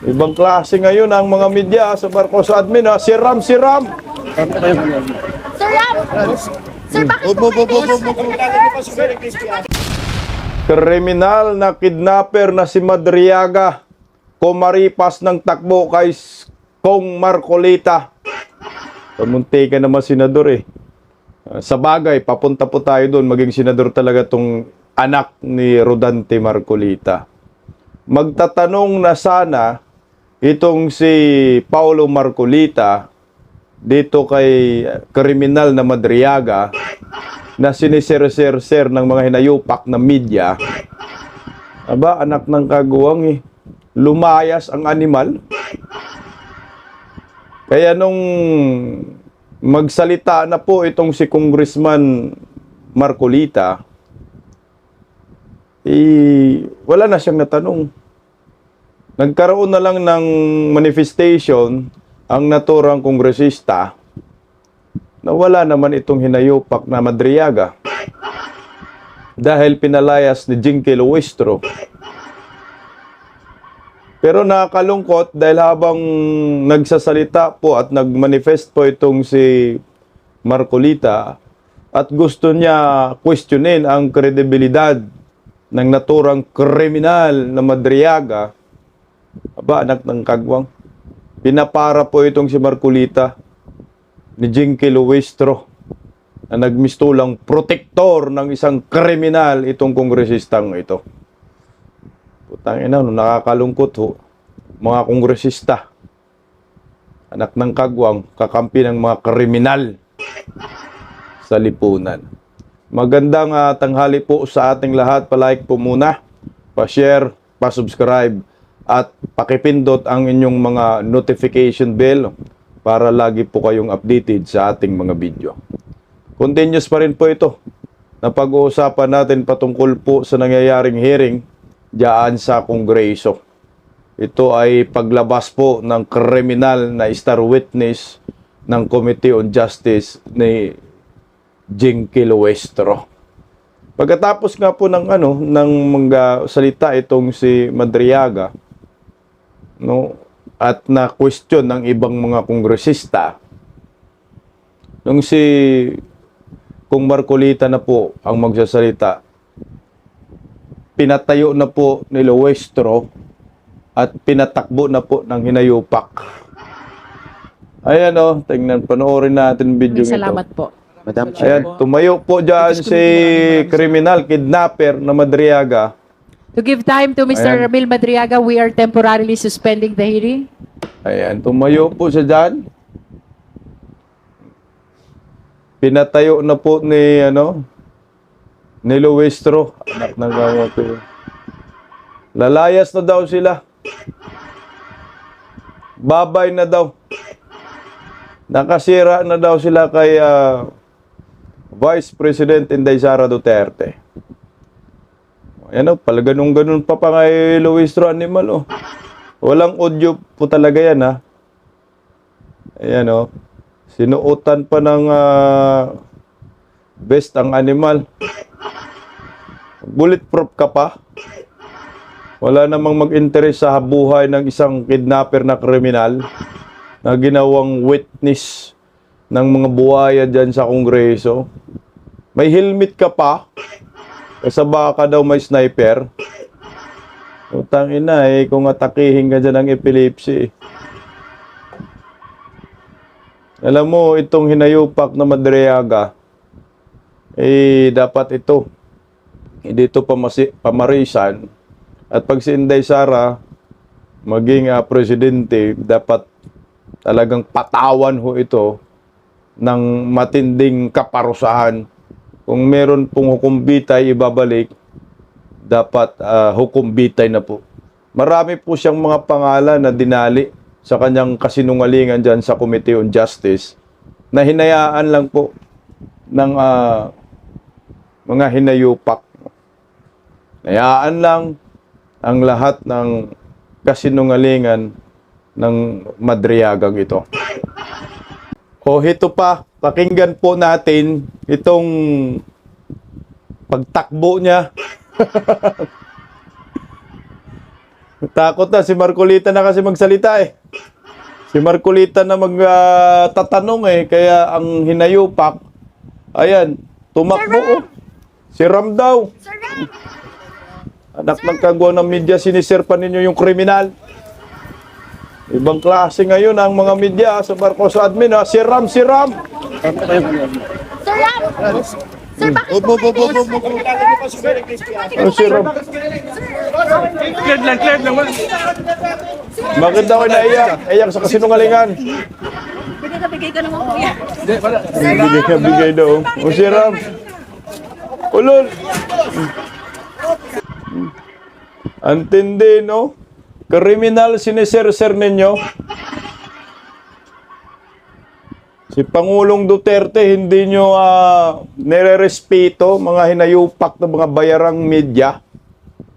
Ibang klase ngayon ang mga media sa Marcos admin, ha? Si Ram, si Ram. Sir Ram! Sir, bakit po kayo Kriminal na kidnapper na si Madriaga, kumaripas ng takbo kay Kong Marcolita. Pamunti ka naman senador eh. Sa bagay, papunta po tayo doon, maging senador talaga tong anak ni Rodante Marcolita. Magtatanong na sana itong si Paulo Marcolita dito kay kriminal na Madriaga na siniser-ser ng mga hinayupak na media. Aba, anak ng kaguwang eh. Lumayas ang animal. Kaya nung magsalita na po itong si Congressman Marcolita, wala na siyang natanong. Nagkaroon na lang ng manifestation ang naturang kongresista na wala naman itong hinayupak na Madriaga dahil pinalayas ni Jinky Luistro. Pero nakakalungkot dahil habang nagsasalita po at nagmanifest po itong si Marcolita at gusto niya questionin ang kredibilidad ng naturang kriminal na Madriaga, aba, anak ng kagwang, pinapara po itong si Marcolita ni Jinky Luistro na nagmistulang protektor ng isang kriminal itong kongresistang ito. Putang ina, nakakalungkot ho. Mga kongresista, anak ng kagwang, kakampi ng mga kriminal sa lipunan. Magandang tanghali po sa ating lahat. Palike po muna, pa-share, pa-subscribe, at pakipindot ang inyong mga notification bell para lagi po kayong updated sa ating mga video. Continuous pa rin po ito na pag-uusapan natin patungkol po sa nangyayaring hearing diyan sa Kongreso. Ito ay paglabas po ng kriminal na star witness ng Committee on Justice ni Jinky Luistro. Pagkatapos nga po ng mga salita itong si Madriaga, no, at na question ng ibang mga kongresista, nung si Kong Marcolita na po ang magsasalita, pinatayo na po ni Luistro at pinatakbo na po ng hinayupak. Ayan o, tingnan, panoorin natin video ito. Salamat po. Madam Chair. Ayan, tumayo po dyan si kriminal kidnapper na Madriaga. To give time to Mr. Ayan. Ramil Madriaga, we are temporarily suspending the hearing. Ayan, tumayo po siya dyan. Pinatayo na po ni Luistro, anak ng kamote. Lalayas na daw sila. Babay na daw. Nakasira na daw sila kay Vice President Inday Sara Duterte. Ayan o, palaganong-ganon pa kay Luistro animal o. Walang audio po talaga yan ha. Ayan o. Sinuotan pa ng best ang animal. Bulletproof ka pa. Wala namang mag-interest sa buhay ng isang kidnapper na kriminal na ginawang witness ng mga buhaya dyan sa Kongreso. May helmet ka pa. Kasi baka daw may sniper. Utang ina kung atakihin ka dyan ng epilepsy. Alam mo, itong hinayupak na Madriaga, dapat ito. Hindi ito pamarisan. At pag si Inday Sara maging presidente, dapat talagang patawan ho ito ng matinding kaparusahan. Kung meron pong hukumbitay ibabalik, dapat hukumbitay na po. Marami po siyang mga pangalan na dinali sa kanyang kasinungalingan dyan sa Committee on Justice na hinayaan lang po ng mga hinayupak. Hayaan lang ang lahat ng kasinungalingan ng Madriagang ito. O ito pa, pakinggan po natin itong pagtakbo niya. Takot na si Marcolita na kasi magsalita eh. Si Marcolita na magtatanong kaya ang hinayupak, ayan, tumakbo oh. Si Ram daw. Sir Ram! Anak ng kagwa ng media, siniserpa ninyo yung kriminal. Ibang klase ngayon ang mga media sa Marcos admin ha. Si Ram, si Ram. Sir Ram! Sir, bakit po kayo Oh, si Ram. Clear lang. Bakit daw naiyak? Iyak sa kasinungalingan. Bigay ka naman kuya. Bigay daw. O si Ram. Ulol. Antindi, no? Kriminal siniserser ninyo. Si Pangulong Duterte, hindi nyo nire-respeto mga hinayupak ng mga bayarang media.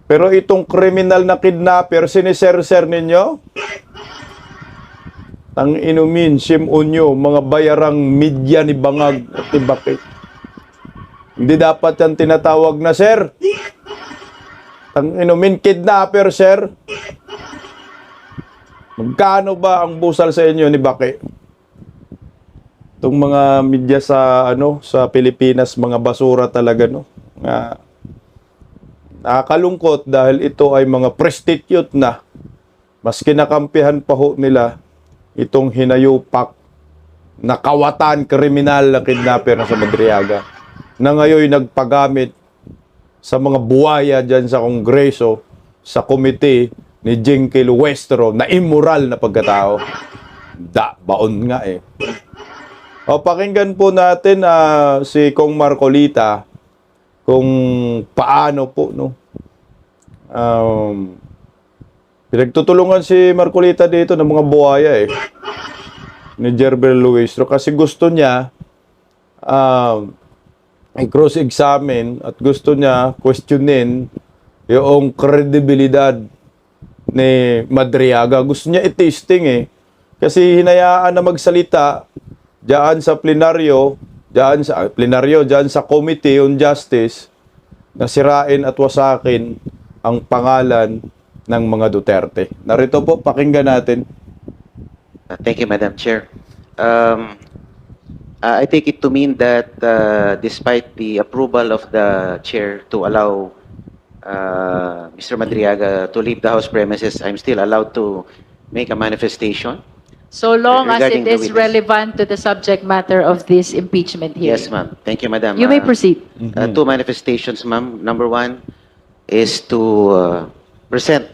Pero itong kriminal na kidnapper, siniserser ninyo? Tang inumin, simunyo, mga bayarang media ni Bangag at ni Bakit. Hindi dapat yan tinatawag na, sir. Tang inumin, kidnapper, sir. Magkano ba ang busal sa inyo ni Bakit? Itong mga media sa sa Pilipinas, mga basura talaga, no. Nakakalungkot dahil ito ay mga prostitute na. Mas kinakampihan pa ho nila itong hinayupak na kawatan kriminal na kidnapper na sa Madriaga na ngayon nagpagamit sa mga buwaya dyan sa Kongreso, sa komite ni Jenkil Westro na immoral na pagkatao. Baon nga eh. O, pakinggan po natin si Kong Marcolita kung paano po, no? Pinagtutulungan si Marcolita dito ng mga buhaya ni Jerbel Luistro kasi gusto niya i-cross-examine at gusto niya questionin yung kredibilidad ni Madriaga. Gusto niya i-testing kasi hinayaan na magsalita diyan sa plenaryo, diyan sa Committee on Justice, na sirain at wasakin ang pangalan ng mga Duterte. Narito po, pakinggan natin. Thank you, Madam Chair. I take it to mean that despite the approval of the Chair to allow Mr. Madriaga to leave the House premises, I'm still allowed to make a manifestation. So long as Regarding it the is witness. relevant to the subject matter of this impeachment hearing. Yes, ma'am. Thank you, Madam. You may proceed. Two manifestations, ma'am. Number one is to present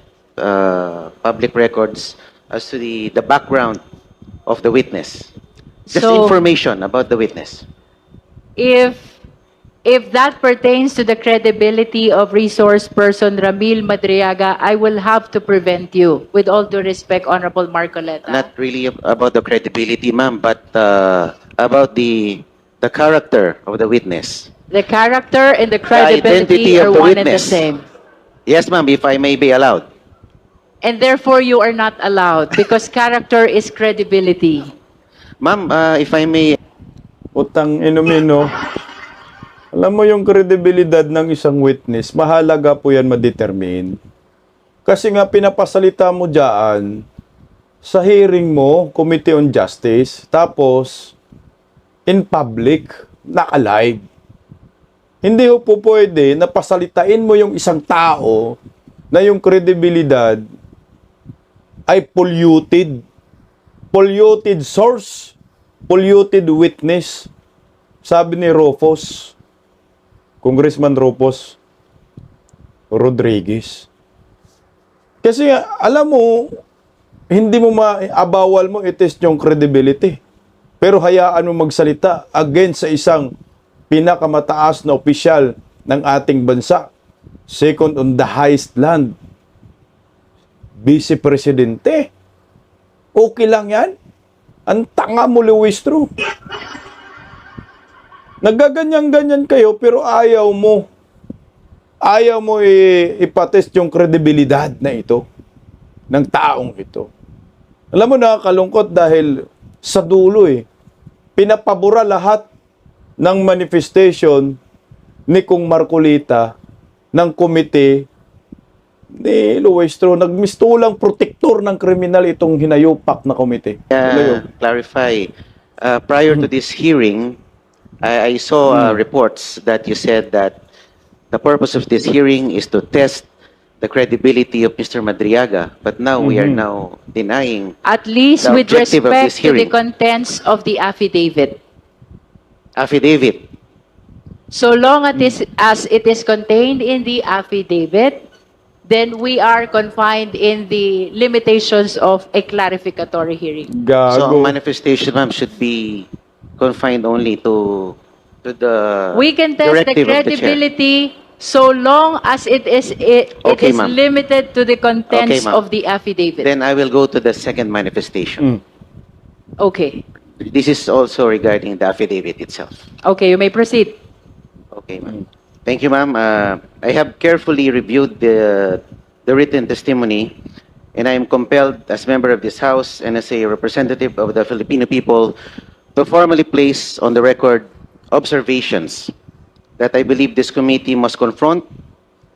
public records as to the background of the witness. Just So- information about the witness. If that pertains to the credibility of resource person Ramil Madriaga, I will have to prevent you. With all due respect, Honorable Marcoleta. Not really about the credibility, ma'am, but about the character of the witness. The character and the identity credibility are of the one and the witness. same. Yes, ma'am, if I may be allowed. And therefore, you are not allowed because character is credibility. Ma'am, if I may, Utang inumin, no? Alam mo yung kredibilidad ng isang witness, mahalaga po yan ma-determine. Kasi nga pinapasalita mo dyan sa hearing mo, Committee on Justice, tapos in public, naka-live. Hindi ho po pwede na pasalitain mo yung isang tao na yung kredibilidad ay polluted. Polluted source, polluted witness. Sabi ni Rufus, Congressman Rufus Rodriguez. Kasi alam mo, hindi mo maabawal mo i-test yung credibility. Pero hayaan mo magsalita against sa isang pinakamataas na opisyal ng ating bansa. Second on the highest land. Vice Presidente. Okay lang yan? Ang tanga mo, Luistro. Nagaganyan-ganyan kayo pero ayaw mo ipatest yung kredibilidad na ito ng taong ito. Alam mo, nakakalungkot dahil sa dulo pinapabura lahat ng manifestation ni Kong Marcolita ng komite ni Luistro. Nagmistulang protektor ng kriminal itong hinayupak na komite. Clarify. Prior to this hearing, I saw reports that you said that the purpose of this hearing is to test the credibility of Mr. Madriaga, but now we are now denying At least the with objective of respect this to the hearing. contents of the affidavit. Affidavit. So long as it is contained in the affidavit, then we are confined in the limitations of a clarificatory hearing. So Gago. ang manifestation, ma'am, should be confined only to the We can test the directive of the chair. credibility so long as it Okay, is ma'am. limited to the contents Okay, ma'am. of the affidavit. Then I will go to the second manifestation. Okay. This is also regarding the affidavit itself. Okay, you may proceed. Okay, ma'am. Thank you, ma'am. I have carefully reviewed the written testimony, and I am compelled, as member of this House and as a representative of the Filipino people, to formally place on the record observations that I believe this committee must confront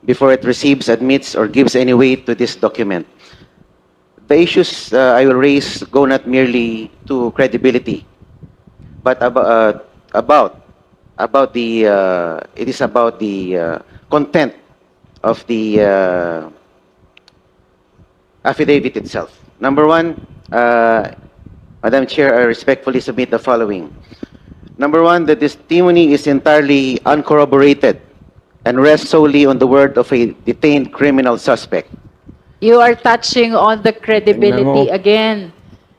before it receives, admits, or gives any weight to this document. The issues I will raise go not merely to credibility, but about the it is about the content of the affidavit itself. Number one, Madam Chair, I respectfully submit the following. Number one, the testimony is entirely uncorroborated and rests solely on the word of a detained criminal suspect. You are touching on the credibility Tingnan mo. again.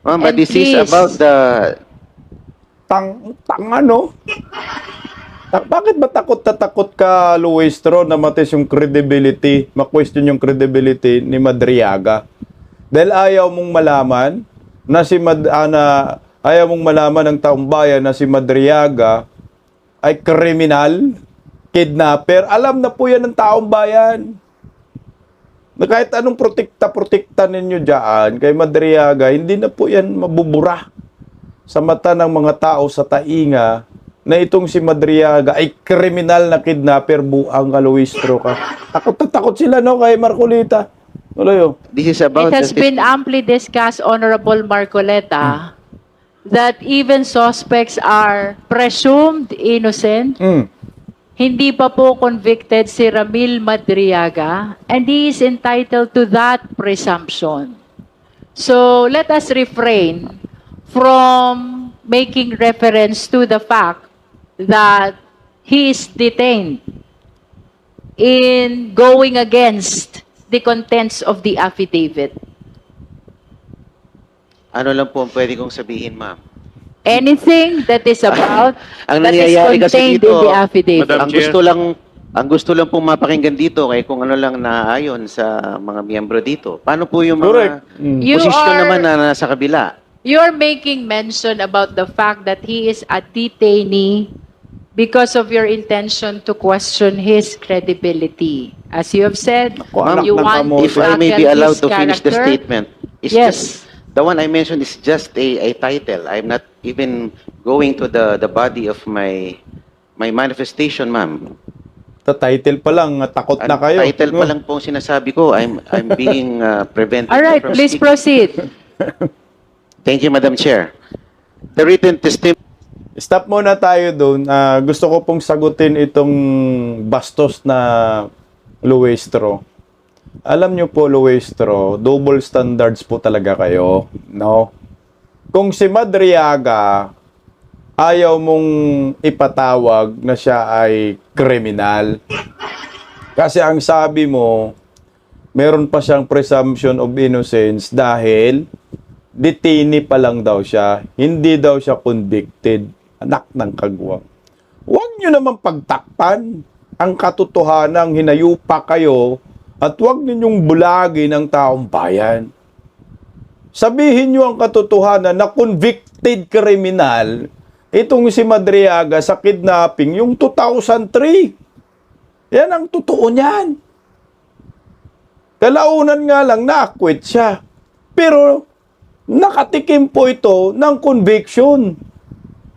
Ma'am, but And this is please. about the Ano? Bakit ba takot na takot ka, Luistro, na matis yung credibility, ma-question yung credibility ni Madriaga? Dahil ayaw mong malaman na ayaw mong malaman ng taong bayan na si Madriaga ay kriminal, kidnapper. Alam na po yan ng taong bayan. Na kahit anong protekta ninyo dyan kay Madriaga, hindi na po yan mabubura sa mata ng mga tao sa tainga na itong si Madriaga ay kriminal na kidnapper, buang ka, Luistro ka. Takot na takot sila, no, kay Marcolita. Tuloy, this is about It has the been amply discussed, Honorable Marcoleta, that even suspects are presumed innocent. Hindi pa po convicted si Ramil Madriaga, and he is entitled to that presumption. So let us refrain from making reference to the fact that he is detained in going against the contents of the affidavit. ano lang po ang pwede kong sabihin, ma'am. Anything that is about Ang that is nangyayari kasi contained dito, in the affidavit. Madam Chair. ang gusto lang pong mapakinggan dito kay kung ano lang naayon sa mga miyembro dito. Paano po yung Correct. mga You posisyon are- naman na nasa kabila? You're making mention about the fact that he is a detainee because of your intention to question his credibility. As you have said, Ako, anak you ng want kamote. If I may be tackle allowed his to finish the character. statement. It's Yes. just, the one I mentioned is just a title. I'm not even going to the body of my manifestation, ma'am. Sa title pa lang, takot na Ang kayo. title pa lang po ang sinasabi ko. I'm being prevented All right, from please speaking. proceed. Thank you, Madam Chair. The written testimony. Stop muna tayo doon. Gusto ko pong sagutin itong bastos na Luistro. Alam nyo po, Luistro, double standards po talaga kayo, no? Kung si Madriaga ayaw mong ipatawag na siya ay kriminal, kasi ang sabi mo, meron pa siyang presumption of innocence dahil detainee pa lang daw siya, hindi daw siya convicted. Anak ng kagwang. Huwag nyo naman pagtakpan ang katotohanan, hinayupa kayo, at huwag ninyong bulagin ang taong bayan. Sabihin nyo ang katotohanan na convicted criminal itong si Madriaga sa kidnapping yung 2003. Yan ang totoo niyan. Kalaunan nga lang na-acquit siya. Pero nakatikim po ito ng conviction.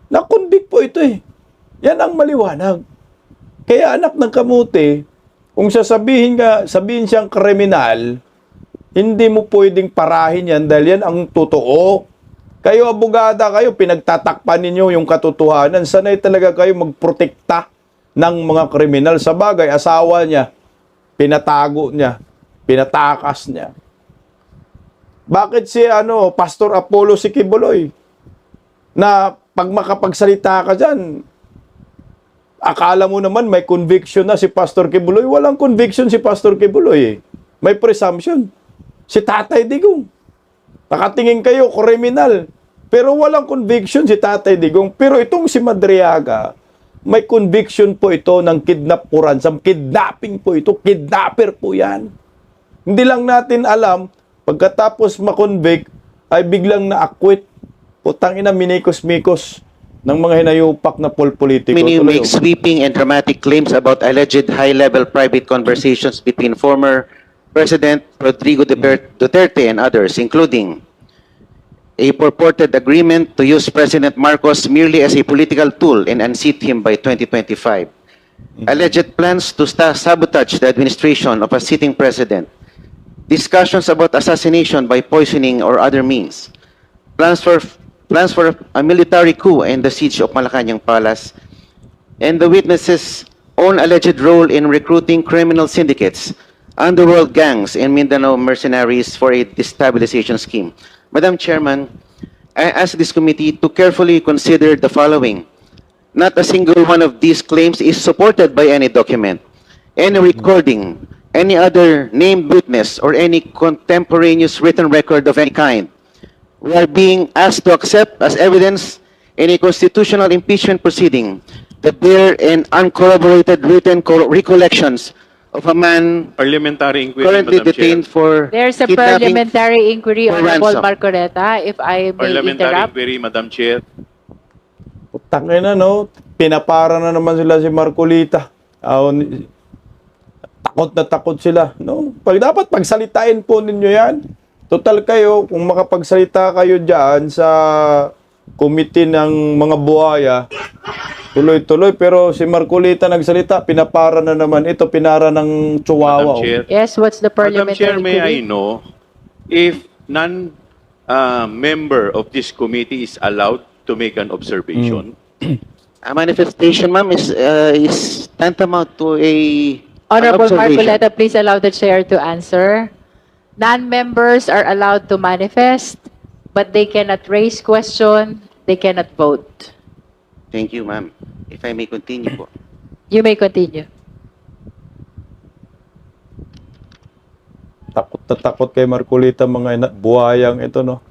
Na-convict po ito eh. Yan ang maliwanag. Kaya anak ng kamuti, Kung sabihin siyang kriminal, hindi mo pwedeng parahin yan dahil yan ang totoo. Kayo, abogada kayo, pinagtatakpan ninyo yung katotohanan. Sanay talaga kayo magprotekta ng mga kriminal. Sa bagay, asawa niya, pinatago niya, pinatakas niya. Bakit si Pastor Apollo si Kibuloy, na pag makapagsalita ka dyan, akala mo naman may conviction na si Pastor Kibuloy. Walang conviction si Pastor Kibuloy eh. May presumption. Si Tatay Digong. Nakatingin kayo, kriminal. Pero walang conviction si Tatay Digong. Pero itong si Madriaga, may conviction po ito ng kidnap for ransom. Kidnapping po ito. Kidnapper po yan. Hindi lang natin alam, pagkatapos makonvict, ay biglang na-acquit. Putang ina, minikos-mikos ng mga hinayupak na politiko. Many make sweeping and dramatic claims about alleged high-level private conversations between former President Rodrigo Duterte and others, including a purported agreement to use President Marcos merely as a political tool and unseat him by 2025. Alleged plans to sabotage the administration of a sitting president. Discussions about assassination by poisoning or other means. Plans for a military coup and the siege of Malacanang Palace. And the witnesses' own alleged role in recruiting criminal syndicates, underworld gangs, and Mindanao mercenaries for a destabilization scheme. Madam Chairman, I ask this committee to carefully consider the following. Not a single one of these claims is supported by any document, any recording, any other named witness, or any contemporaneous written record of any kind. We are being asked to accept as evidence in a constitutional impeachment proceeding the bare and uncorroborated written recollections of a man Parliamentary inquiry, currently Madam Chair. detained for There's a kidnapping. parliamentary inquiry, for Honorable ransom. Marcoleta, if I may Parliamentary interrupt. inquiry, Madam Chair. Putang ina, no? Pinapara na naman sila si Marcolita. Takot sila, no? Dapat pagsalitain po ninyo yan. Total kayo, kung makapagsalita kayo dyan sa committee ng mga buhaya, tuloy-tuloy. Pero si Marcolita nagsalita, pinapara na naman. Ito, pinara ng Chihuahua. Madam Chair. Yes, what's the Madam parliamentary Chair, may I inquiry? know if member of this committee is allowed to make an observation? A manifestation, ma'am, is tantamount to an Honorable observation. Marcoleta, please allow the chair to answer. Non-members are allowed to manifest, but they cannot raise question, they cannot vote. Thank you, ma'am. If I may continue po. You may continue. Takot na takot kay Marcolita mga buhayang ito, no?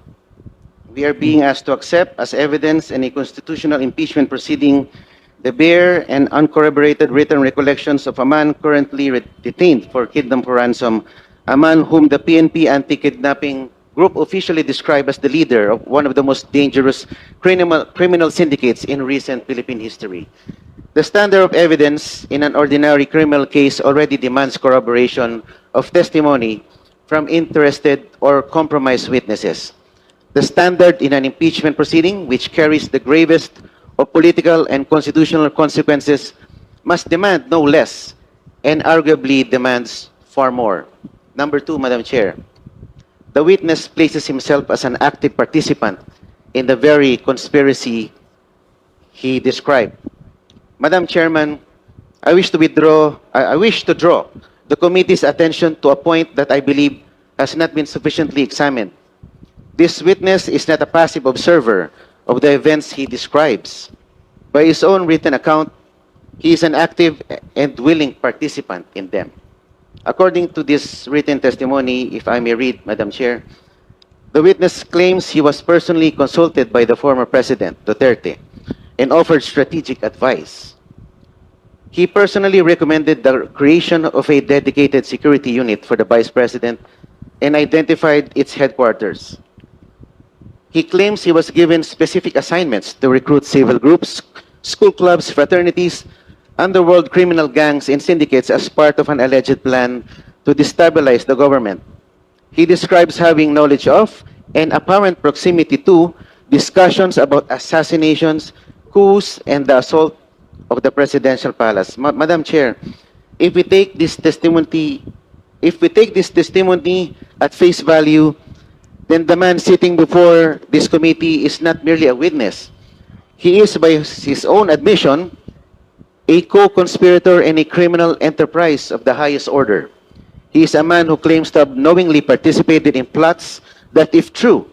We are being asked to accept as evidence in a constitutional impeachment proceeding the bare and uncorroborated written recollections of a man currently detained for kidnap for ransom, a man whom the PNP anti-kidnapping group officially described as the leader of one of the most dangerous criminal syndicates in recent Philippine history. The standard of evidence in an ordinary criminal case already demands corroboration of testimony from interested or compromised witnesses. The standard in an impeachment proceeding, which carries the gravest of political and constitutional consequences, must demand no less and arguably demands far more. Number two, Madam Chair, the witness places himself as an active participant in the very conspiracy he described. Madam Chairman, I wish to draw the committee's attention to a point that I believe has not been sufficiently examined. This witness is not a passive observer of the events he describes. By his own written account, he is an active and willing participant in them. According to this written testimony, if I may read, Madam Chair, the witness claims he was personally consulted by the former President, Duterte, and offered strategic advice. He personally recommended the creation of a dedicated security unit for the Vice President and identified its headquarters. He claims he was given specific assignments to recruit civil groups, school clubs, fraternities, underworld criminal gangs, and syndicates as part of an alleged plan to destabilize the government. He describes having knowledge of and apparent proximity to discussions about assassinations, coups, and the assault of the presidential palace. Madam Chair, if we take this testimony at face value, then the man sitting before this committee is not merely a witness. He is, by his own admission, a co-conspirator in a criminal enterprise of the highest order. He is a man who claims to have knowingly participated in plots that, if true,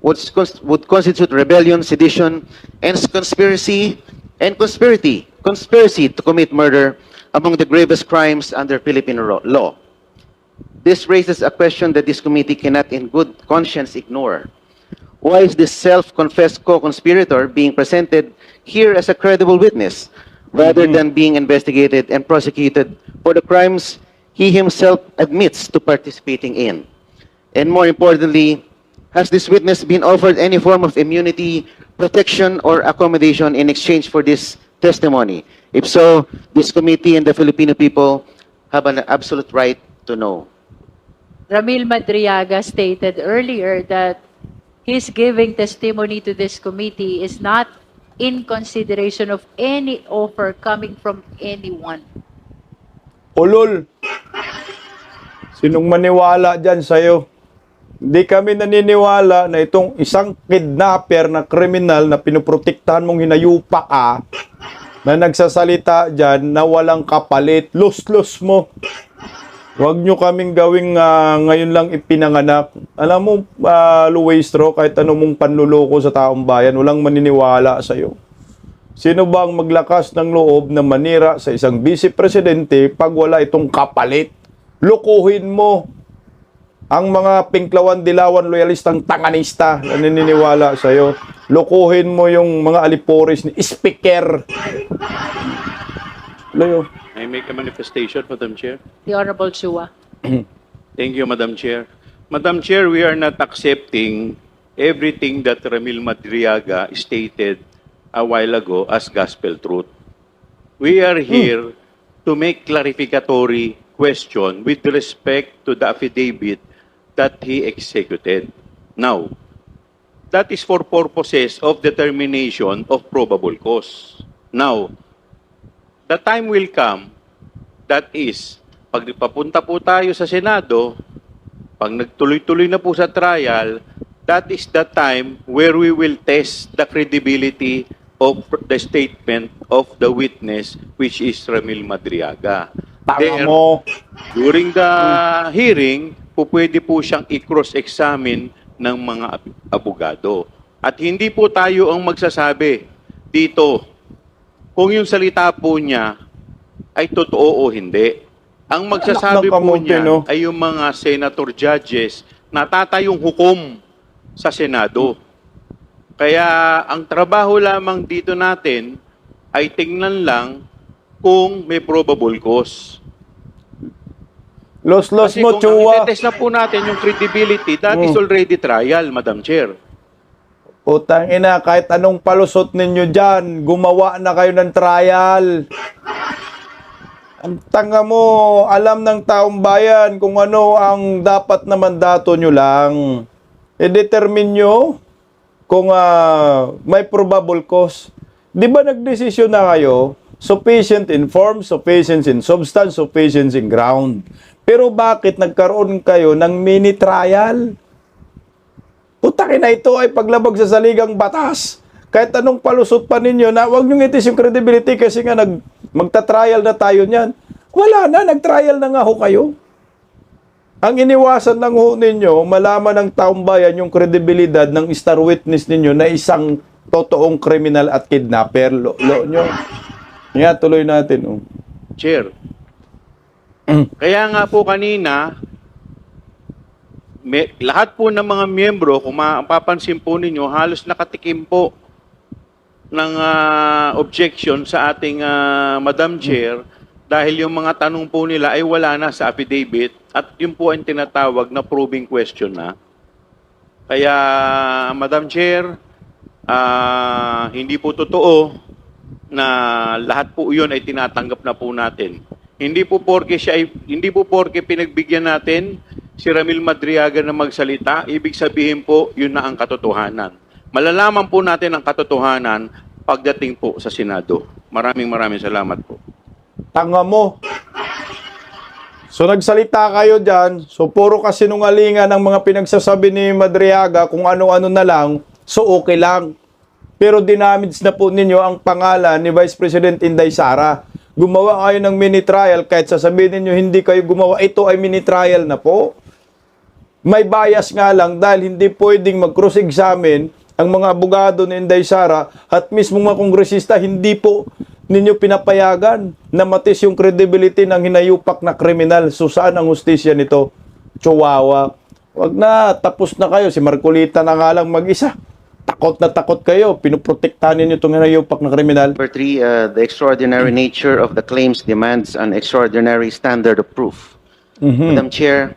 would constitute rebellion, sedition, and conspiracy to commit murder among the gravest crimes under Filipino law. This raises a question that this committee cannot in good conscience ignore. Why is this self-confessed co-conspirator being presented here as a credible witness rather than being investigated and prosecuted for the crimes he himself admits to participating in? And more importantly, has this witness been offered any form of immunity, protection, or accommodation in exchange for this testimony? If so, this committee and the Filipino people have an absolute right to know. Ramil Madriaga stated earlier that his giving testimony to this committee is not in consideration of any offer coming from anyone. Ulol, sinong maniwala dyan sa'yo? Hindi kami naniniwala na itong isang kidnapper na kriminal na pinuprotektahan mong hinayupa ka, na nagsasalita dyan na walang kapalit. Lus-lus mo. Huwag nyo kaming gawing ngayon lang ipinanganak. Alam mo, Luwestro, kahit anong mong panluloko sa taong bayan, walang maniniwala sa'yo. Sino ba ang maglakas ng loob na manira sa isang vice-presidente pag wala itong kapalit? Lukuhin mo ang mga pinklawan, dilawan, loyalistang tanganista na naniniwala sa'yo. Lukuhin mo yung mga aliporis ni Speaker. Layo. I make a manifestation, Madam Chair. The Honorable Chua. Thank you, Madam Chair. Madam Chair, we are not accepting everything that Ramil Madriaga stated a while ago as gospel truth. We are here to make clarificatory question with respect to the affidavit that he executed. Now, that is for purposes of determination of probable cause. Now, the time will come, that is, pag papunta po tayo sa Senado, pag nagtuloy-tuloy na po sa trial, that is the time where we will test the credibility of the statement of the witness, which is Ramil Madriaga. Tanga mo. During the hearing, pwede po siyang i-cross-examine ng mga abogado. At hindi po tayo ang magsasabi dito kung yung salita po niya ay totoo o hindi. Ang magsasabi po niya ay yung mga senator judges na tatayong hukom sa Senado. Kaya ang trabaho lamang dito natin ay tingnan lang kung may probable cause. Los-los Kasi mo, kung Chua. i-test na po natin yung credibility, that is already trial, Madam Chair. Putang ina, kahit anong palusot ninyo dyan, gumawa na kayo ng trial. Ang tanga mo, alam ng taong bayan kung ano ang dapat na mandato nyo lang. I-determine nyo kung may probable cause. Di ba nagdesisyon na kayo? Sufficient in form, sufficient in substance, sufficient in ground. Pero bakit nagkaroon kayo ng mini trial? Putang ina, ito ay paglabag sa saligang batas. Kahit anong palusot pa ninyo na huwag nyo itis yung credibility kasi nga magta-trial na tayo niyan. Wala na, nag-trial na nga ho kayo. Ang iniwasan ng ho ninyo, malaman ng taong bayan yung kredibilidad ng star witness ninyo na isang totoong kriminal at kidnapper. Lo nyo. Nga, tuloy natin. Oh. Chair. Kaya nga po kanina, lahat po ng mga miyembro, kung mapapansin po ninyo, halos nakatikim po ng objection sa ating Madam Chair dahil yung mga tanong po nila ay wala na sa affidavit at yun po ang tinatawag na proving question na. Kaya, Madam Chair, hindi po totoo na lahat po yun ay tinatanggap na po natin. Hindi po porke pinagbigyan natin si Ramil Madriaga na magsalita, ibig sabihin po, yun na ang katotohanan. Malalaman po natin ang katotohanan pagdating po sa Senado. Maraming salamat po. Tanga mo. So nagsalita kayo dyan, so puro kasinungalingan ang mga pinagsasabi ni Madriaga kung ano-ano na lang, so okay lang. Pero dinamage na po ninyo ang pangalan ni Vice President Inday Sara. Gumawa kayo ng mini trial, kahit sasabihin ninyo hindi kayo gumawa, ito ay mini trial na po. May bias nga lang dahil hindi pwedeng mag-cross-examine ang mga abogado ni Inday Sara at mismo mga kongresista, hindi po ninyo pinapayagan na matis yung credibility ng hinayupak na kriminal. So saan ang hustisya nito? Chihuahua. Wag na, tapos na kayo. Si Marcolita na nga lang mag-isa. Takot na takot kayo. Pinuprotektahan ninyo itong hinayupak na kriminal. Number 3, the extraordinary nature of the claims demands an extraordinary standard of proof. Madam Chair,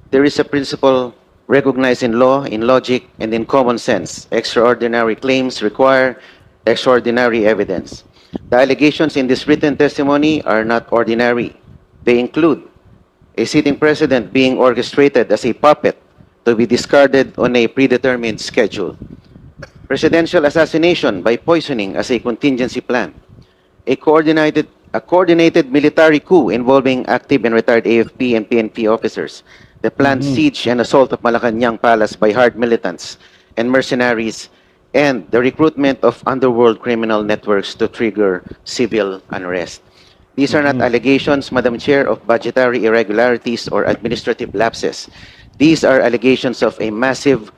there is a principle recognized in law, in logic, and in common sense. Extraordinary claims require extraordinary evidence. The allegations in this written testimony are not ordinary. They include a sitting president being orchestrated as a puppet to be discarded on a predetermined schedule, presidential assassination by poisoning as a contingency plan, a coordinated military coup involving active and retired AFP and PNP officers, the planned siege and assault of Malacanang Palace by hard militants and mercenaries, and the recruitment of underworld criminal networks to trigger civil unrest. These are not allegations, Madam Chair, of budgetary irregularities or administrative lapses. These are allegations of a massive,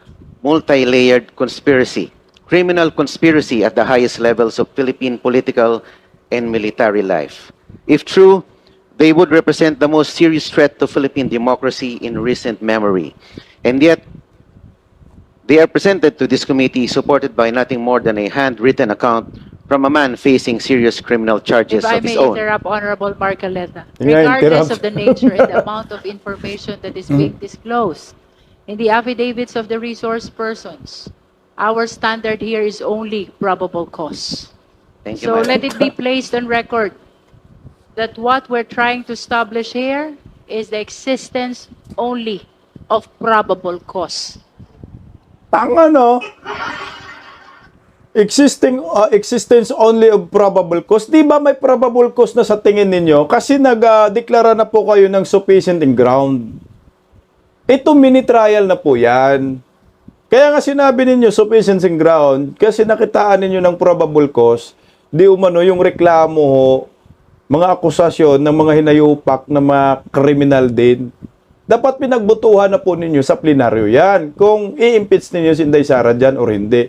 multi-layered conspiracy, criminal conspiracy at the highest levels of Philippine political and military life. If true, they would represent the most serious threat to Philippine democracy in recent memory. And yet, they are presented to this committee supported by nothing more than a handwritten account from a man facing serious criminal charges If I of his may own. interrupt, Honorable Marcoleta, Yeah, regardless interrupt. of the nature and the amount of information that is being disclosed in the affidavits of the resource persons, our standard here is only probable cause. Thank you, So Madam. let it be placed on record that what we're trying to establish here is the existence only of probable cause. Tanga, no? Existence only of probable cause. Di ba may probable cause na sa tingin ninyo? Kasi nag-deklara na po kayo ng sufficient in ground. Ito mini trial na po yan. Kaya nga sinabi ninyo sufficient in ground kasi nakitaan ninyo ng probable cause. Di umano yung reklamo ho, mga akusasyon ng mga hinayupak na mga kriminal din. Dapat pinagbutuhan na po ninyo sa plenaryo yan. Kung i-impeach ninyo si Inday Sara dyan or hindi.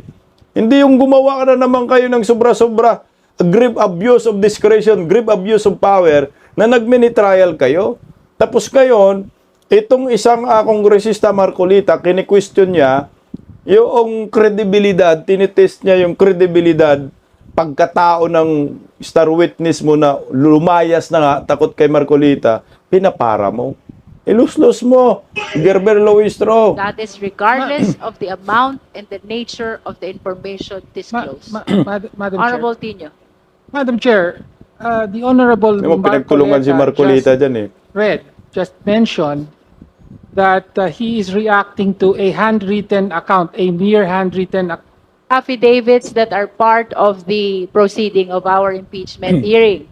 Hindi yung gumawa ka na naman kayo ng sobra-sobra. Grave abuse of discretion, grave abuse of power na nag-mini trial kayo. Tapos ngayon, itong isang kongresista Marcolita, kini-question niya yung kredibilidad, tinitest niya yung kredibilidad pagkatao ng star witness mo na lumayas na nga, takot kay Marcolita, pinapara mo. Ilus-lus mo, Gerber Luistro. That is regardless of the amount and the nature of the information disclosed. Madam Honorable Chair, Tino. Madam Chair, the Honorable Hindi mo pinagtulungan si Marcolita dyan eh. just mentioned that he is reacting to a handwritten account, a mere handwritten account. Affidavits that are part of the proceeding of our impeachment hearing.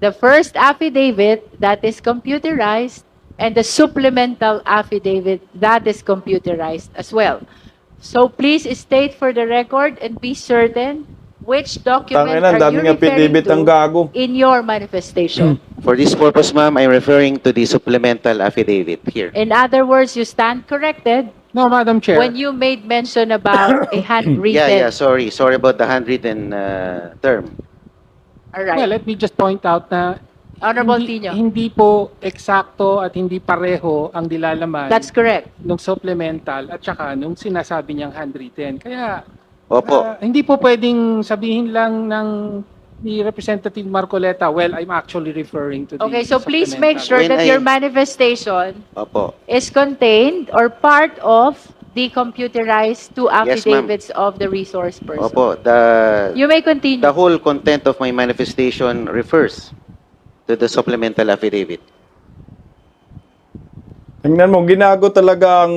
The first affidavit that is computerized and the supplemental affidavit that is computerized as well. So please state for the record and be certain which document Tangina, are you daming referring affidavit ang gago. to in your manifestation. For this purpose, ma'am, I'm referring to the supplemental affidavit here. In other words, you stand corrected No, Madam Chair. when you made mention about a handwritten. Yeah, sorry. Sorry about the handwritten term. All right. Well, let me just point out na Honorable hindi, Tino. hindi po eksakto at hindi pareho ang dilalaman That's correct. nung supplemental at saka nung sinasabi niyang handwritten. Kaya Opo. hindi po pwedeng sabihin lang ng ni Representative Marcoleta, well, I'm actually referring to the Okay, so please make sure When that I- your manifestation Opo. is contained or part of the computerized two Yes, ma'am. affidavits of the resource person. Opo. You may continue. The whole content of my manifestation refers to the supplemental affidavit. Tingnan mo, ginago talaga ang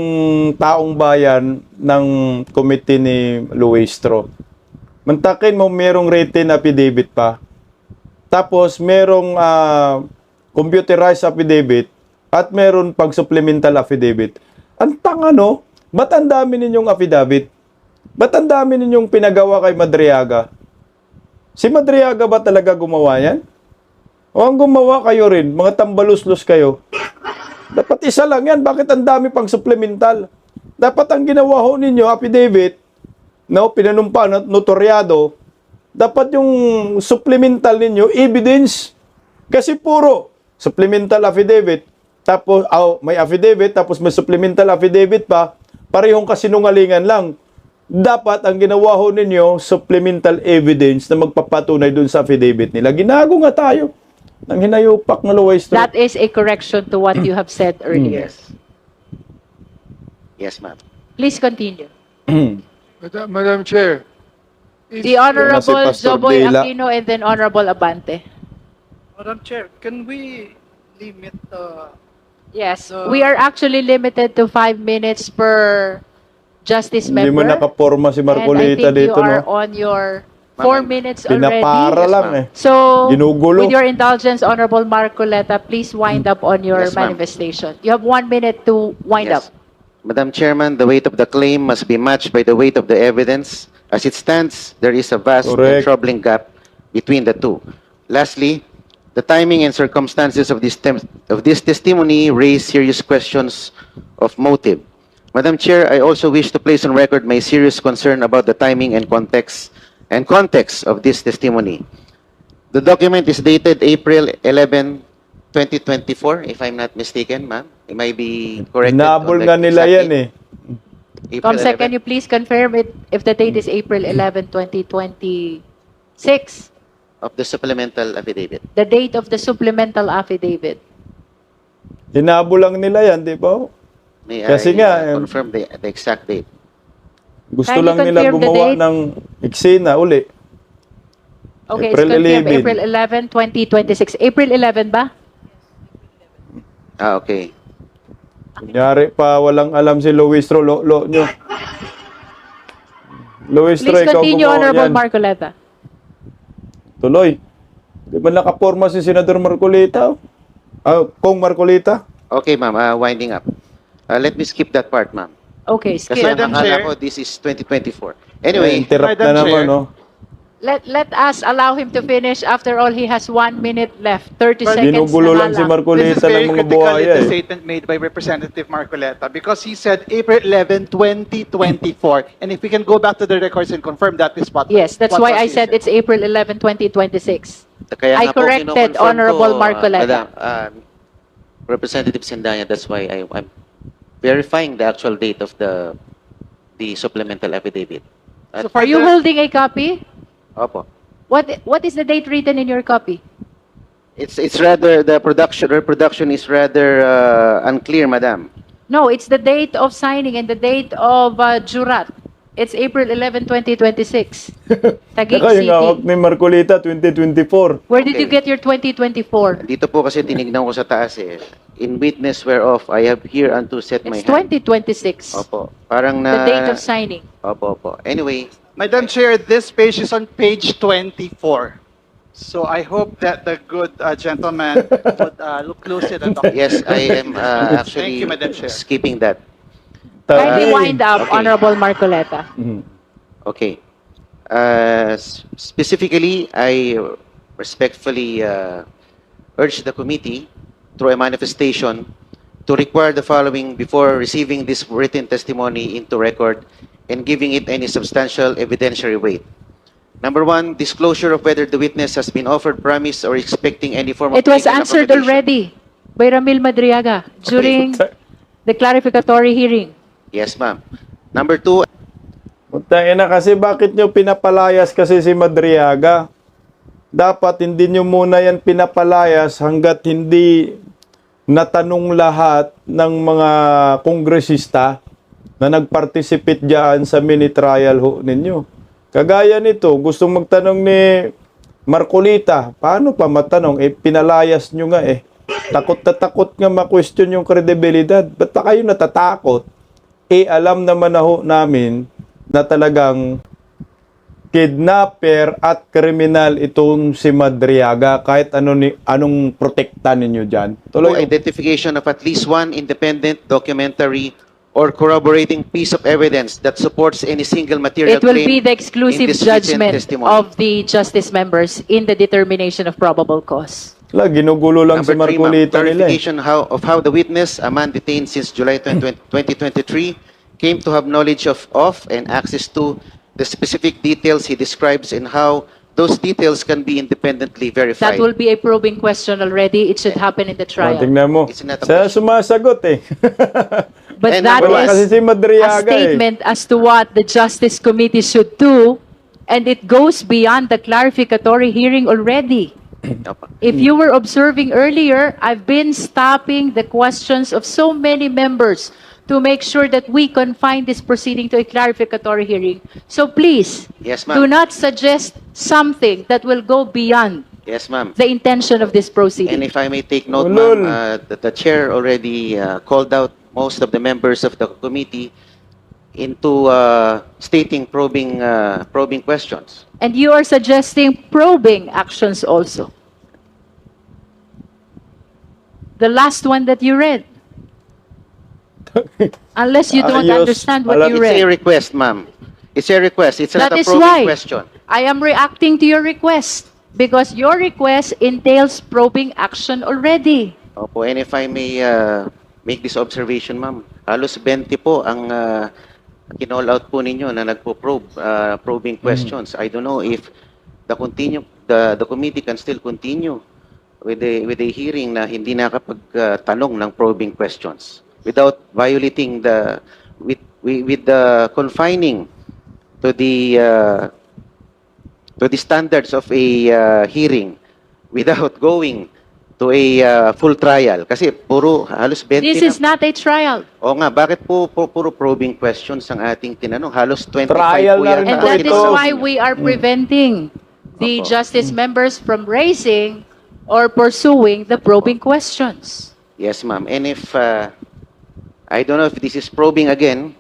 taong bayan ng committee ni Luistro. Mantakin mo, merong written affidavit pa. Tapos, merong computerized affidavit at meron pang supplemental affidavit. Ang tanga, no? Ba't ang dami ninyong affidavit? Ba't ang dami ninyong pinagawa kay Madriaga? Si Madriaga ba talaga gumawa yan? O ang gumawa kayo rin, mga tambaluslos kayo? Dapat isa lang yan. Bakit ang dami pang supplemental? Dapat ang ginawa ho ninyo, affidavit, no, pinanumpa, notaryado, dapat yung supplemental ninyo, evidence. Kasi puro supplemental affidavit, tapos may affidavit, tapos may supplemental affidavit pa, parehong kasinungalingan lang. Dapat ang ginawa ho ninyo, supplemental evidence na magpapatunay dun sa affidavit nila. Ginago nga tayo ng hinayupak na Luwais. That is a correction to what you have said earlier. Yes, ma'am. Please continue. Madam Chair, The Honorable Si Pastor Joboy Dela. Aquino and then Honorable Abante. Madam Chair, can we limit Yes, we are actually limited to 5 minutes per justice Hindi mo member. nakaporma si And I Marcolita think dito, you are no? on your 4 minutes already. Pinapara Yes, lang ma'am. eh. So, Ginugulo. with your indulgence, Honorable Marcoleta, please wind up on your Yes, ma'am. manifestation. You have 1 minute to wind up. Yes. Madam Chairman, the weight of the claim must be matched by the weight of the evidence. As it stands, there is a vast and Correct. troubling gap between the two. Lastly, the timing and circumstances of this testimony raise serious questions of motive. Madam Chair, I also wish to place on record my serious concern about the timing and context of this testimony. The document is dated April 11, 2024, if I'm not mistaken, ma'am. It might be corrected. Nabol on the nga nila exact yan date. eh. April Comsec, can 11. you please confirm it if the date is April 11, 2026? Of the supplemental affidavit. The date of the supplemental affidavit. Hinabol lang nila yan, di ba? May Kasi I nga, confirm the exact date? Gusto Kindly lang nila confirm the gumawa date. ng eksena uli. Okay, April it's confirmed 11. April 11, 2026. April 11 ba? Ah, okay. Kunyari pa, walang alam si Luistro, lo nyo. Luistro, Please ikaw continue, gumawa Honorable yan. Marcoleta. Tuloy. Di ba nakaporma si Senador Marcolita? Kong Marcolita? Okay, ma'am. Winding up. Let me skip that part, ma'am. Okay, Kasi skip. ang akala ko, this is 2024. Anyway, Interrupt na Madam naman, Chair. no? Let us allow him to finish. After all, he has 1 minute left. 30 seconds Ginugulo na lang si lang. This is Marcolita very ng mga critical in buhaya the eh. statement made by Representative Marcoleta because he said April 11, 2024. And if we can go back to the records and confirm that is what. Yes, that's what why I was he said it's April 11, 2026. kaya I nga po corrected kinoconfirm Honorable ko, Marcoleta. Madam, Representative Sendanya, that's why I'm verifying the actual date of the supplemental affidavit. At, So for Are you the- holding a copy? opo. What is the date written in your copy? It's rather, the reproduction is rather unclear, madam. No, it's the date of signing and the date of jurat. It's April 11, 2026. Taguig Saka yung hawak City. ni Marcolita, 2024. Where did you Okay. get your 2024? Dito po kasi tinignan ko sa taas eh. In witness whereof, I have here unto set my It's hand. 2026. Opo. Parang The na... date of signing. Opo, opo. Anyway, Madam Chair, this page is on page 24. So I hope that the good gentleman would look closely at the document. yes, I am actually Thank you, Madam Chair. skipping that. Kindly Tagi. wind up, Okay. Honorable Marcoleta. Mhm. Okay. Specifically, I respectfully urge the committee through a manifestation to require the following before receiving this written testimony into record and giving it any substantial evidentiary weight. Number one, disclosure of whether the witness has been offered promise or expecting any form of It was legal answered accommodation. already by Ramil Madriaga during the clarificatory hearing. Yes, ma'am. Number two, Putangin na kasi bakit nyo pinapalayas kasi si Madriaga? Dapat hindi nyo muna yan pinapalayas hanggat hindi natanong lahat ng mga kongresista na nag-participate dyan sa mini trial ho ninyo. Kagaya nito, gustong magtanong ni Marcolita, paano pa matanong? Pinalayas nyo nga eh. Takot na takot nga ma-question yung kredibilidad. Ba't pa kayo natatakot? Alam naman na ho namin na talagang kidnapper at kriminal itong si Madriaga, kahit anong protekta ninyo dyan. Po, Tuloy. identification of at least one independent documentary or corroborating piece of evidence that supports any single material It will claim be the exclusive in this written judgment testimony. of the justice members in the determination of probable cause. Wala, ginugulo lang si Number 3, ma'am, Marcolita nila. clarification of how the witness, a man detained since July 2023, came to have knowledge of and access to the specific details he describes and how those details can be independently verified. That will be a probing question already. It should happen in the Oh, trial. tingnan mo. It's not a Siya question. sumasagot eh. But And that number Wala one, kasi is si a Madriaga eh. statement as to what the Justice Committee should do, and it goes beyond the clarificatory hearing already. Opo. If you were observing earlier, I've been stopping the questions of so many members to make sure that we confine this proceeding to a clarificatory hearing. So please, Yes, do ma'am. not suggest something that will go beyond Yes, ma'am. the intention of this And proceeding. if I may take note, Ulol. ma'am, the chair already called out most of the members of the committee into stating probing questions. And you are suggesting probing actions also. The last one that you read. Unless you don't Ayos. understand what Alam- you It's a read. request, ma'am. It's a request. It's not That a is probing why question. I am reacting to your request because your request entails probing action already. Opo, and if I may make this observation, ma'am, halos 20 po ang kinall out po ninyo na probing questions. I don't know if the committee can still continue with a hearing na hindi nakapagtanong ng probing questions without violating with the confining to the standards of a hearing without going to a full trial. Kasi halos 20 This is not a trial. O nga, bakit po puro probing questions ang ating tinanong? Halos 25 Trial po na yata rin And po that ito. is why we are preventing the Opo. justice members from raising or pursuing the probing questions. Yes, ma'am. And if, I don't know if this is probing again,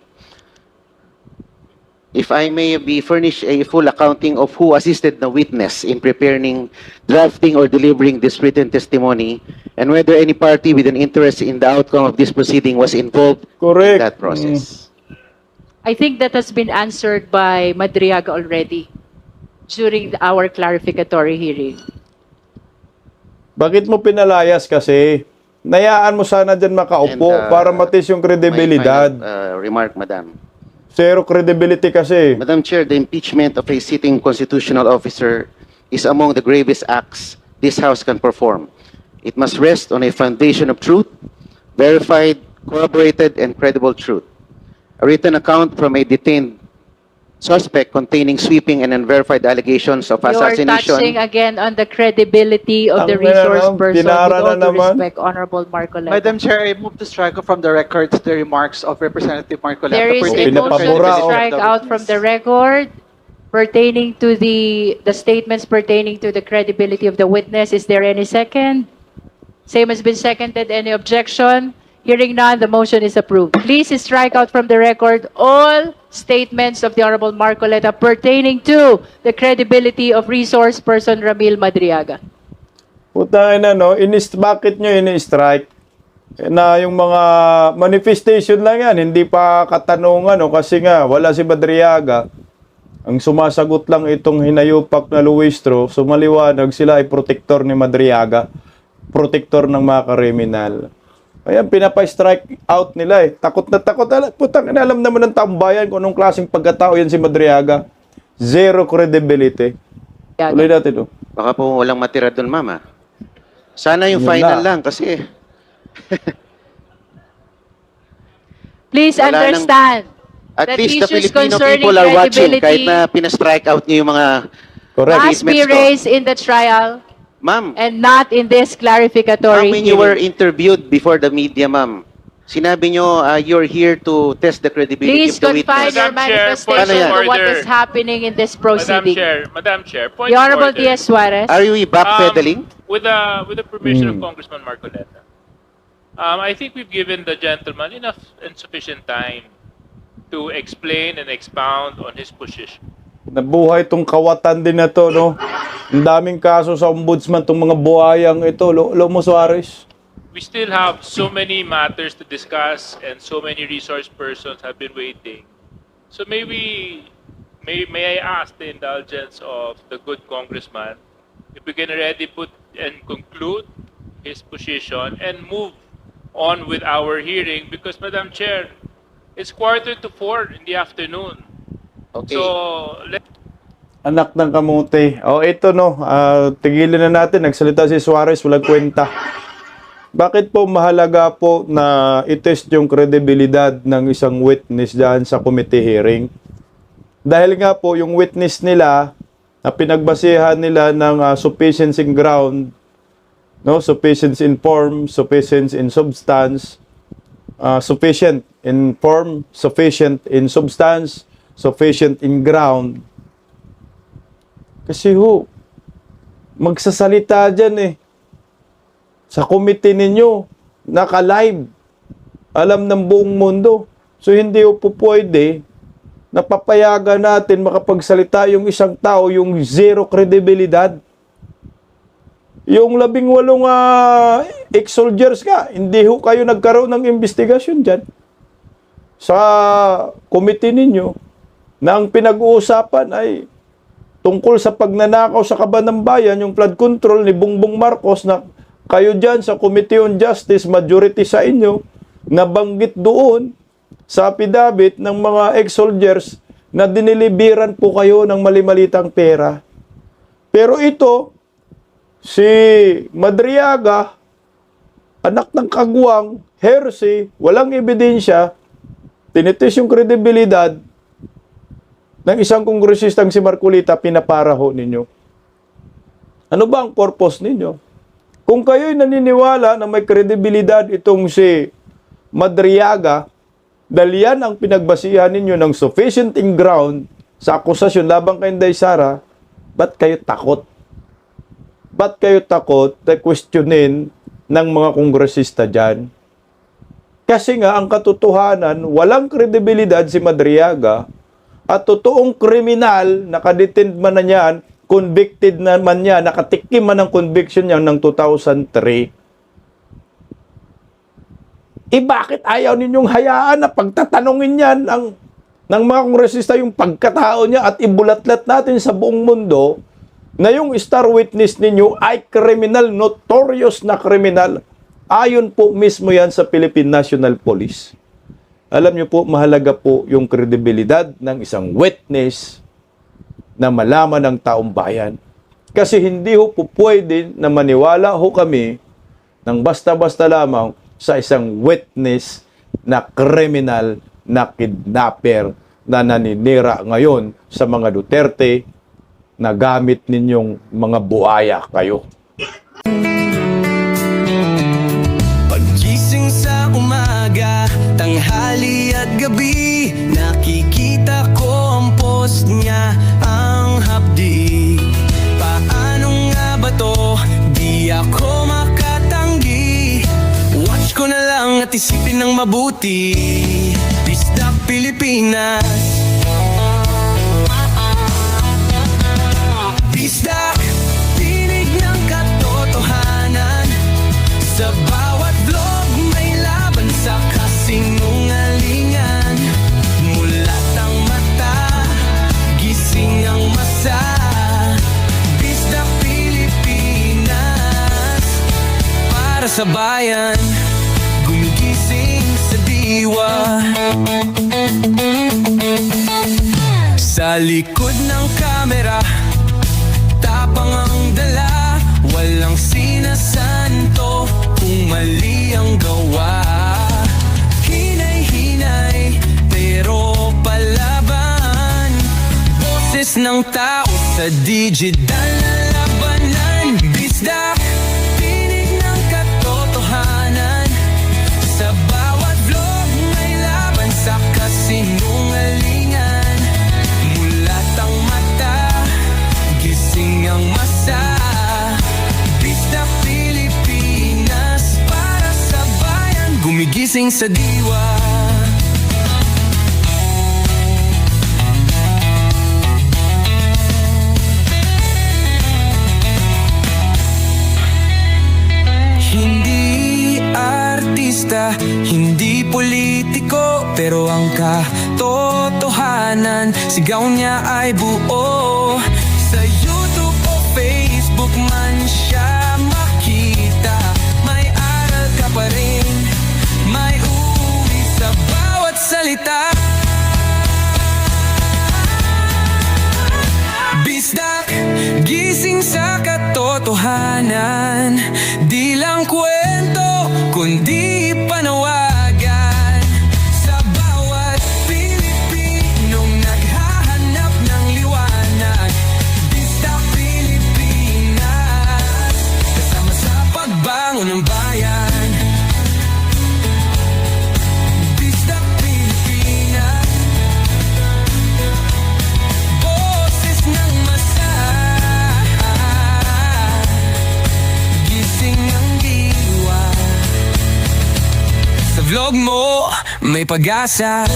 if I may be furnished a full accounting of who assisted the witness in preparing, drafting, or delivering this written testimony, and whether any party with an interest in the outcome of this proceeding was involved Correct. in that process. I think that has been answered by Madriaga already during our clarificatory hearing. Bakit mo pinalayas kasi? Nayaan mo sana dyan makaupo And, para matis yung kredibilidad. My final, remark, Madam. Zero credibility kasi. Madam Chair, the impeachment of a sitting constitutional officer is among the gravest acts this House can perform. It must rest on a foundation of truth, verified, corroborated, and credible truth. A written account from a detained suspect containing sweeping and unverified allegations of You are touching assassination. again on the credibility of the Ang resource meron, person. With tinara all na due naman. respect, Honorable Marcoleta. Madam Chair, I move to strike from the record the remarks of Representative Marcoleta. There is a pertaining to motion Pinapabura, to oh. strike out from the record pertaining to the statements pertaining to the credibility of the witness. Is there any second? Same has been seconded. Any objection? Hearing none, the motion is approved. Please strike out from the record all statements of the Honorable Marcoleta pertaining to the credibility of resource person Ramil Madriaga. Putangin na no, bakit nyo ini-strike? Na yung mga manifestation lang yan, hindi pa katanungan no, kasi nga wala si Madriaga. Ang sumasagot lang itong hinayupak na Luistro, sumaliwanag sila ay protector ni Madriaga, protector ng mga kriminal. Kaya pinapa-strike out nila eh. Takot na takot. Putang ina, alam naman ng taong bayan kung anong klaseng pagkatao yan si Madriaga. Zero credibility. Tuloy natin oh. Baka po walang matira doon, Mama. Sana yung Yun final na. lang kasi Please Wala nang- understand at that least the issues Filipino concerning people are watching kahit credibility na pina-strike out niyo yung mga Correct. must be statements ko. raised in the trial Ma'am, and not in this clarificatory when you were hearing. interviewed before the media, ma'am, sinabi nyo you're here to test the credibility Please of the confine witness. your Madam Chair, manifestation point of to what order. is happening in this Madam proceeding. Chair, point The of Honorable order. Diaz Suarez. Are you backpedaling? With the permission of Congressman Marcoleta, I think we've given the gentleman enough and sufficient time to explain and expound on his position. Nabuhay tong kawatan din na to, no? Ang daming kaso sa ombudsman tong mga buhayang ito, Lomo Suarez. We still have so many matters to discuss and so many resource persons have been waiting. So maybe, may I ask the indulgence of the good congressman if we can already put and conclude his position and move on with our hearing because, Madam Chair, it's 3:45 in the afternoon. Okay. So, Anak ng kamote. O, ito, no. Tigilan na natin. Nagsalita si Suarez, walang kwenta. Bakit po mahalaga po na itest yung kredibilidad ng isang witness dyan sa committee hearing? Dahil nga po, yung witness nila, na pinagbasihan nila ng sufficiency in ground, no? Sufficiency in form, sufficiency in substance, sufficient in form, sufficient in substance, sufficient in ground. Kasi magsasalita dyan eh. Sa committee ninyo, naka-live. Alam ng buong mundo. So hindi po pwede na papayagan natin makapagsalita yung isang tao, yung zero credibilidad. Yung 18 ex-soldiers ka, hindi kayo nagkaroon ng investigasyon dyan. Sa committee ninyo, na ang pinag-uusapan ay tungkol sa pagnanakaw sa kaban ng bayan, yung flood control ni Bongbong Marcos na kayo dyan sa Committee on Justice, majority sa inyo, nabanggit doon sa affidavit ng mga ex-soldiers na diniliberan po kayo ng mali-malitang pera. Pero ito, si Madriaga, anak ng kagwang, heresy, walang ebidensya, tinitis yung kredibilidad ng isang kongresistang si Marcolita, pinaparaho ninyo. Ano ba ang purpose ninyo? Kung kayo'y naniniwala na may kredibilidad itong si Madriaga, dahil yan ang pinagbasihan ninyo ng sufficient in ground sa akusasyon labang kay Inday Sara, ba't kayo takot? Ba't kayo takot na questionin ng mga kongresista dyan? Kasi nga, ang katotohanan, walang kredibilidad si Madriaga at totoong kriminal, nakadetend man na niyan, convicted naman niya, nakatikim man ang conviction niya ng 2003. Bakit ayaw ninyong hayaan na pagtatanungin yan ng mga kongresista yung pagkatao niya at ibulatlat natin sa buong mundo na yung star witness ninyo ay kriminal, notorious na kriminal. Ayon po mismo yan sa Philippine National Police. Alam niyo po, mahalaga po yung kredibilidad ng isang witness na malaman ng taong bayan. Kasi hindi po pwede na maniwala kami ng basta-basta lamang sa isang witness na kriminal, na kidnapper, na naninira ngayon sa mga Duterte na gamit ninyong mga buhaya kayo. Pagising sa umaga, tanghali at gabi, nakikita ko ang post niya, ang hapdi. Paano nga ba to? Di ako makatanggi. Watch ko na lang at isipin ng mabuti. Bisdak Pilipinas, Bisdak, tinig ng katotohanan. Sa bawat vlog may laban sa kasinungalingan. Mulat ang mata, gising ang masa. Bisdak Pilipinas, para sa bayan, gumigising sa diwa. Sa likod ng kamera, tapang ang dala, walang sinasanto kung mali ang gawa. Hinay-hinay, pero palaban. Boses ng tao sa digital na labanan. Bisdak, tinig ng katotohanan. Sa bawat vlog may laban sa kasinungalingan. Mulat ang mata, gising ang masa. Bisdak Pilipinas, para sa bayan, gumigising sa diwa. politiko, pero ang katotohanan, sigaw niya ay buo. Sa YouTube o Facebook man siya makita, may aral ka pa rin, may uwi sa bawat salita. Bisdak, gising sa katotohanan, di lang kwento, kundi panawagan sa bawat Pilipinong naghahanap ng liwanag. Bisdak Pilipinas, kasama sa pagbangon ng bayan. Bisdak Pilipinas, boses ng masa, gising ang diwa. Sa vlog mo, may pag-asa.